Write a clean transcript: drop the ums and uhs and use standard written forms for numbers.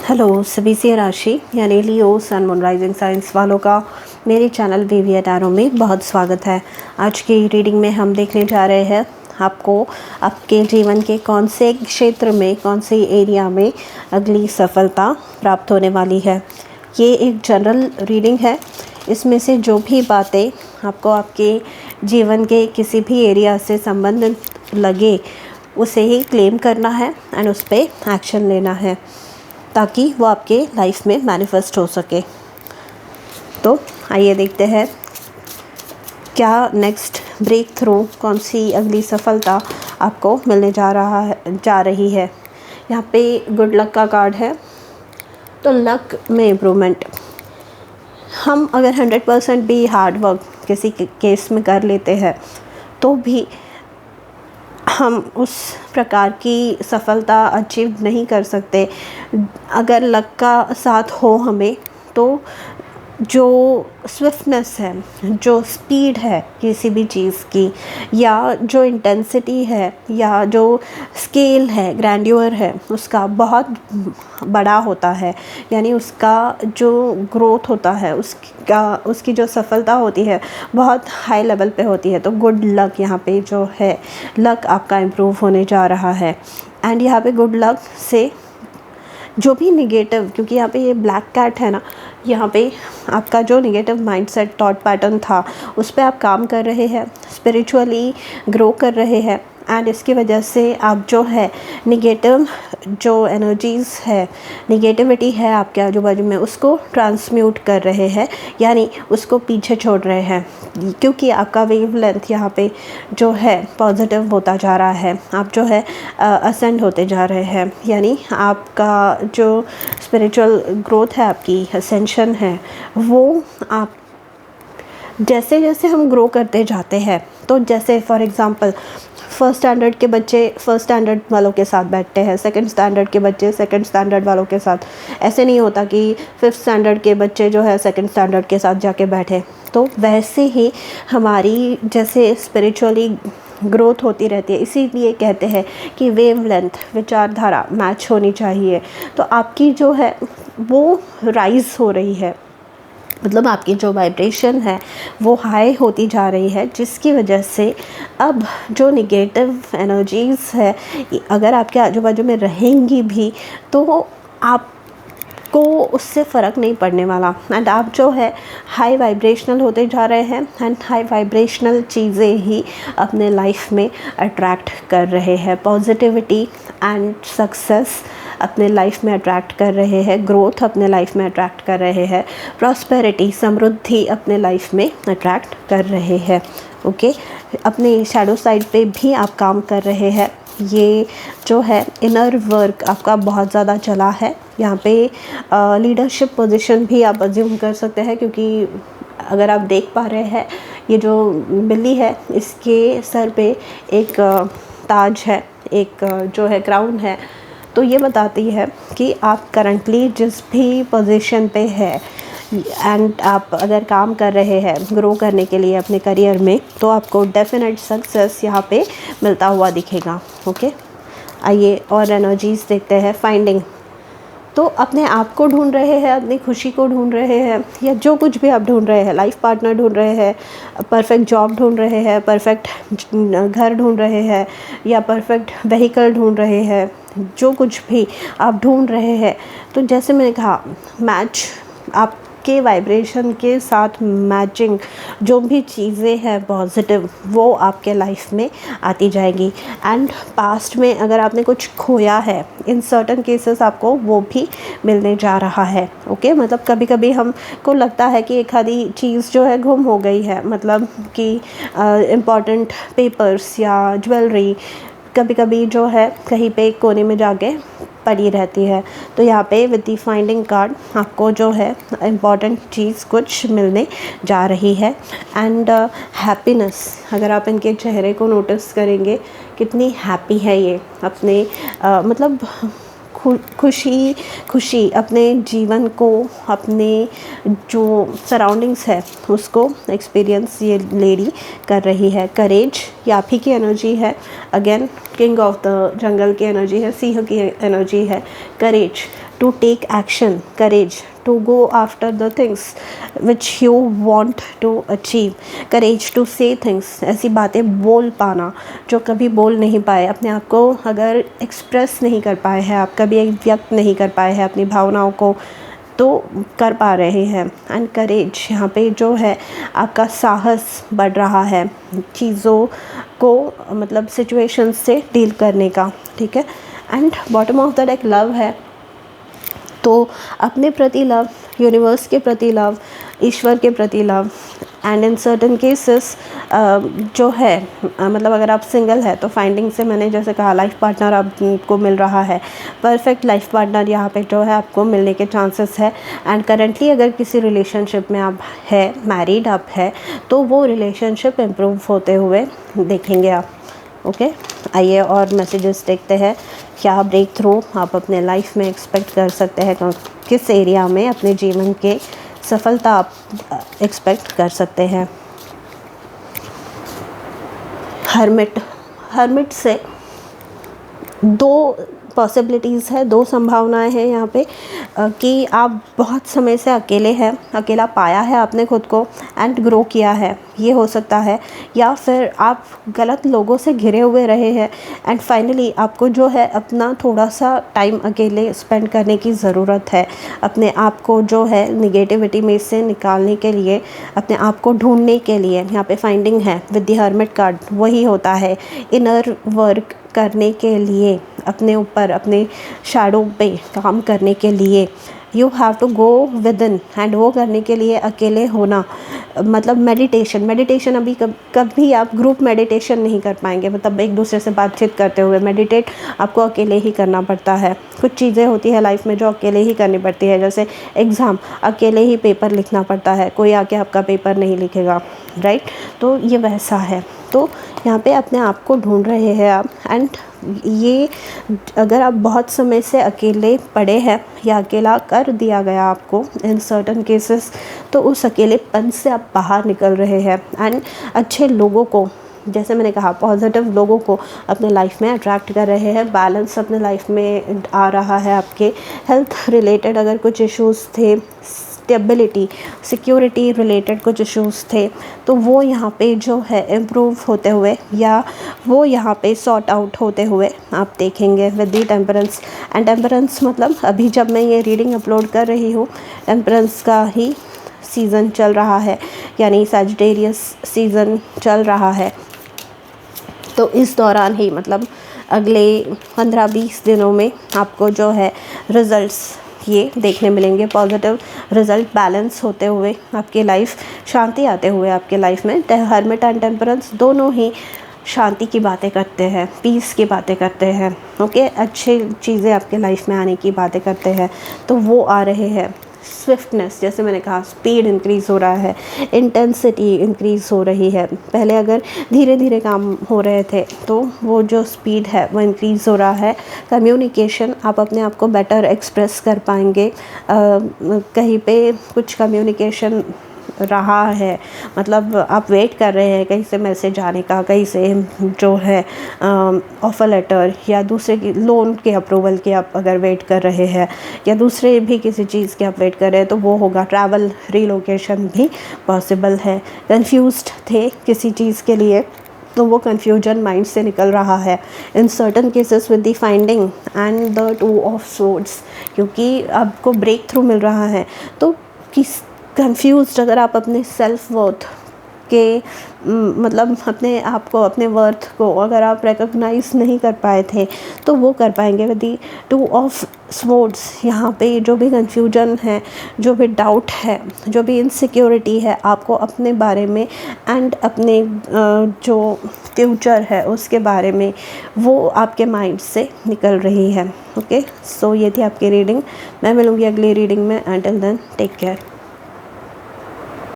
Hello सभी से राशि यानी लियो सन मून राइजिंग साइंस वालों का मेरे चैनल वीवी टैरो में बहुत स्वागत है। आज की रीडिंग में हम देखने जा रहे हैं आपको आपके जीवन के कौन से क्षेत्र में, कौन से एरिया में अगली सफलता प्राप्त होने वाली है। ये एक जनरल रीडिंग है। इसमें से जो भी बातें आपको आपके जीवन के किसी भी एरिया से संबंधित लगे उसे ही क्लेम करना है एंड उस पर एक्शन लेना है ताकि वो आपके लाइफ में मैनिफेस्ट हो सके। तो आइए देखते हैं क्या नेक्स्ट ब्रेक थ्रू, कौन सी अगली सफलता आपको मिलने जा रही है। यहाँ पे गुड लक का कार्ड है। तो लक में इम्प्रूवमेंट, हम अगर 100% भी हार्ड वर्क किसी केस में कर लेते हैं तो भी हम उस प्रकार की सफलता अचीव नहीं कर सकते। अगर लक का साथ हो हमें तो जो स्विफ्टनेस है, जो स्पीड है किसी भी चीज़ की, या जो इंटेंसिटी है, या जो स्केल है, ग्रैंड्योर है, उसका बहुत बड़ा होता है। यानी उसका जो ग्रोथ होता है, उसकी जो सफलता होती है बहुत हाई लेवल पे होती है। तो गुड लक यहाँ पे जो है, लक आपका इम्प्रूव होने जा रहा है। एंड यहाँ पे गुड लक से जो भी निगेटिव, क्योंकि यहाँ पे ये ब्लैक कैट है ना, यहाँ पे आपका जो निगेटिव माइंडसेट, थॉट पैटर्न था उस पर आप काम कर रहे हैं, स्पिरिचुअली ग्रो कर रहे हैं। एंड इसकी वजह से आप जो है निगेटिव जो एनर्जीज़ है, निगेटिविटी है आपके आजू बाजू में, उसको ट्रांसम्यूट कर रहे हैं, यानी उसको पीछे छोड़ रहे हैं। क्योंकि आपका वेव लेंथ यहाँ पे जो है पॉजिटिव होता जा रहा है, आप जो है असेंड होते जा रहे हैं। यानी आपका जो स्पिरिचुअल ग्रोथ है, आपकी असेंशन है, वो आप जैसे जैसे हम ग्रो करते जाते हैं, तो जैसे फॉर एग्ज़ाम्पल फर्स्ट स्टैंडर्ड के बच्चे फर्स्ट स्टैंडर्ड वालों के साथ बैठते हैं, सेकंड स्टैंडर्ड के बच्चे सेकंड स्टैंडर्ड वालों के साथ। ऐसे नहीं होता कि फिफ्थ स्टैंडर्ड के बच्चे जो है सेकंड स्टैंडर्ड के साथ जाके बैठे। तो वैसे ही हमारी जैसे स्पिरिचुअली ग्रोथ होती रहती है। इसीलिए कहते हैं कि वेव लेंथ, विचारधारा मैच होनी चाहिए। तो आपकी जो है वो राइज़ हो रही है, मतलब आपकी जो वाइब्रेशन है वो हाई होती जा रही है, जिसकी वजह से अब जो निगेटिव एनर्जीज़ है अगर आपके आजू बाजू में रहेंगी भी तो आपको उससे फ़र्क नहीं पड़ने वाला। एंड आप जो है हाई वाइब्रेशनल होते जा रहे हैं एंड हाई वाइब्रेशनल चीज़ें ही अपने लाइफ में अट्रैक्ट कर रहे हैं। पॉजिटिविटी एंड सक्सेस अपने लाइफ में अट्रैक्ट कर रहे हैं, ग्रोथ अपने लाइफ में अट्रैक्ट कर रहे हैं, प्रॉस्पेरिटी, समृद्धि अपने लाइफ में अट्रैक्ट कर रहे हैं। ओके, अपने शैडो साइड पे भी आप काम कर रहे हैं। ये जो है इनर वर्क आपका बहुत ज़्यादा चला है। यहाँ पे लीडरशिप पोजीशन भी आप अज्यूम कर सकते हैं, क्योंकि अगर आप देख पा रहे हैं ये जो बिल्ली है इसके सर पे एक ताज है, एक जो है क्राउन है। तो ये बताती है कि आप करंटली जिस भी पोजीशन पे है एंड आप अगर काम कर रहे हैं ग्रो करने के लिए अपने करियर में, तो आपको डेफिनेट सक्सेस यहाँ पे मिलता हुआ दिखेगा। ओके, आइए और एनर्जीज़ देखते हैं। फाइंडिंग, तो अपने आप को ढूंढ रहे हैं, अपनी खुशी को ढूंढ रहे हैं, या जो कुछ भी आप ढूंढ रहे हैं, लाइफ पार्टनर ढूंढ रहे हैं, परफेक्ट जॉब ढूंढ रहे हैं, परफेक्ट घर ढूंढ रहे हैं, या परफेक्ट व्हीकल ढूंढ रहे हैं, जो कुछ भी आप ढूंढ रहे हैं। तो जैसे मैंने कहा, मैच आपके वाइब्रेशन के साथ मैचिंग जो भी चीज़ें हैं पॉजिटिव, वो आपके लाइफ में आती जाएगी। एंड पास्ट में अगर आपने कुछ खोया है, इन सर्टन केसेस आपको वो भी मिलने जा रहा है। ओके, मतलब कभी कभी हमको लगता है कि एक आधी चीज़ जो है गुम हो गई है, मतलब कि इम्पॉर्टेंट पेपर्स या ज्वेलरी कभी कभी जो है कहीं पे कोने में जाके पड़ी रहती है। तो यहाँ पे विद द फाइंडिंग कार्ड आपको जो है इम्पॉर्टेंट चीज़ कुछ मिलने जा रही है। एंड हैप्पीनेस, अगर आप इनके चेहरे को नोटिस करेंगे कितनी हैप्पी है ये, अपने मतलब खुशी अपने जीवन को, अपने जो सराउंडिंग्स है उसको एक्सपीरियंस ये लेडी कर रही है। करेज ये आप ही की एनर्जी है। Again king of the jungle की एनर्जी है, सिंह की एनर्जी है। Courage to take action, courage to go after the things which you want to achieve, courage to say things, ऐसी बातें बोल पाना जो कभी बोल नहीं पाए, अपने आप को अगर एक्सप्रेस नहीं कर पाए हैं आप, कभी व्यक्त नहीं कर पाए हैं अपनी भावनाओं को, तो कर पा रहे हैं। एंड करेज यहाँ पे जो है आपका साहस बढ़ रहा है चीज़ों को, मतलब सिचुएशंस से डील करने का, ठीक है। And bottom of the deck love है, तो अपने प्रति लव, यूनिवर्स के प्रति लव, ईश्वर के प्रति love. And in certain cases जो है मतलब अगर आप सिंगल है तो फाइंडिंग से मैंने जैसे कहा लाइफ पार्टनर आपको मिल रहा है, परफेक्ट लाइफ पार्टनर यहाँ पे जो है आपको मिलने के चांसेस है। एंड करेंटली अगर किसी रिलेशनशिप में आप है, मैरिड आप है, तो वो रिलेशनशिप इम्प्रूव होते हुए देखेंगे आप। ओके, आइए और मैसेजेस देखते हैं, क्या ब्रेक थ्रू आप अपने लाइफ में एक्सपेक्ट कर सकते हैं, किस एरिया में अपने जीवन के सफलता आप एक्सपेक्ट कर सकते हैं। हर्मिट से दो पॉसिबिलिटीज़ है, दो संभावनाएं हैं यहाँ पे कि आप बहुत समय से अकेले हैं, अकेला पाया है आपने खुद को एंड ग्रो किया है, ये हो सकता है। या फिर आप गलत लोगों से घिरे हुए रहे हैं एंड फाइनली आपको जो है अपना थोड़ा सा टाइम अकेले स्पेंड करने की ज़रूरत है, अपने आप को जो है निगेटिविटी में से निकालने के लिए, अपने आप को ढूंढने के लिए। यहाँ पे फाइंडिंग है विद द हर्मिट कार्ड, वही होता है इनर वर्क करने के लिए, अपने ऊपर, अपने शैडो पे काम करने के लिए you have to go within. And वो करने के लिए अकेले होना, मतलब मेडिटेशन अभी कभी आप ग्रुप मेडिटेशन नहीं कर पाएंगे, मतलब एक दूसरे से बातचीत करते हुए मेडिटेट आपको अकेले ही करना पड़ता है। कुछ चीज़ें होती है लाइफ में जो अकेले ही करनी पड़ती है, जैसे एग्ज़ाम, अकेले ही पेपर लिखना पड़ता है, कोई आके आपका पेपर नहीं लिखेगा, राइट। तो ये वैसा है, तो यहाँ पे अपने आप को ढूंढ रहे हैं आप। एंड ये अगर आप बहुत समय से अकेले पड़े हैं या अकेला कर दिया गया आपको इन सर्टन केसेस, तो उस अकेलेपन से आप बाहर निकल रहे हैं एंड अच्छे लोगों को, जैसे मैंने कहा पॉजिटिव लोगों को अपने लाइफ में अट्रैक्ट कर रहे हैं। बैलेंस अपने लाइफ में आ रहा है आपके। हेल्थ रिलेटेड अगर कुछ इश्यूज़ थे, स्टेबिलिटी, सिक्योरिटी रिलेटेड कुछ इश्यूज़ थे, तो वो यहाँ पे जो है इम्प्रूव होते हुए या वो यहाँ पे सॉर्ट आउट होते हुए आप देखेंगे with the temperance. And temperance मतलब अभी जब मैं ये रीडिंग अपलोड कर रही हूँ, टेम्परेंस का ही सीज़न चल रहा है, यानी सैजिटेरियस सीज़न चल रहा है। तो इस दौरान ही मतलब अगले 15-20 दिनों में आपको जो है रिज़ल्ट्स ये देखने मिलेंगे, पॉजिटिव रिज़ल्ट बैलेंस होते हुए आपकी लाइफ, शांति आते हुए आपके लाइफ में। हर्मिट एंड टेम्परेंस दोनों ही शांति की बातें करते हैं, पीस की बातें करते हैं, ओके, अच्छी चीज़ें आपके लाइफ में आने की बातें करते हैं, तो वो आ रहे हैं। स्विफ्टनेस, जैसे मैंने कहा, स्पीड इंक्रीज़ हो रहा है, इंटेंसिटी इंक्रीज़ हो रही है। पहले अगर धीरे धीरे काम हो रहे थे तो वो जो स्पीड है वो इंक्रीज़ हो रहा है। कम्युनिकेशन, आप अपने आप को बेटर एक्सप्रेस कर पाएंगे। कहीं पे कुछ कम्युनिकेशन रहा है, मतलब आप वेट कर रहे हैं कहीं से मैसेज आने का, कहीं से जो है ऑफ़र लेटर या दूसरे की लोन के अप्रूवल के आप अगर वेट कर रहे हैं या दूसरे भी किसी चीज़ के आप वेट कर रहे हैं, तो वो होगा। ट्रैवल, रिलोकेशन भी पॉसिबल है। कंफ्यूज्ड थे किसी चीज़ के लिए, तो वो कन्फ्यूजन माइंड से निकल रहा है। In certain cases with the finding and the 2 of swords, क्योंकि आपको ब्रेक थ्रू मिल रहा है। तो किस कंफ्यूज्ड अगर आप अपने सेल्फ वर्थ के मतलब अपने आप को, अपने वर्थ को अगर आप रिकॉग्नाइज नहीं कर पाए थे, तो वो कर पाएंगे विद दी 2 ऑफ स्वॉर्ड्स। यहाँ पे जो भी कंफ्यूजन है, जो भी डाउट है, जो भी इनसिक्योरिटी है आपको अपने बारे में एंड अपने जो फ्यूचर है उसके बारे में, वो आपके माइंड से निकल रही है। ओके, सो ये थी आपकी रीडिंग। मैं मिलूँगी अगली रीडिंग में। Until then take care.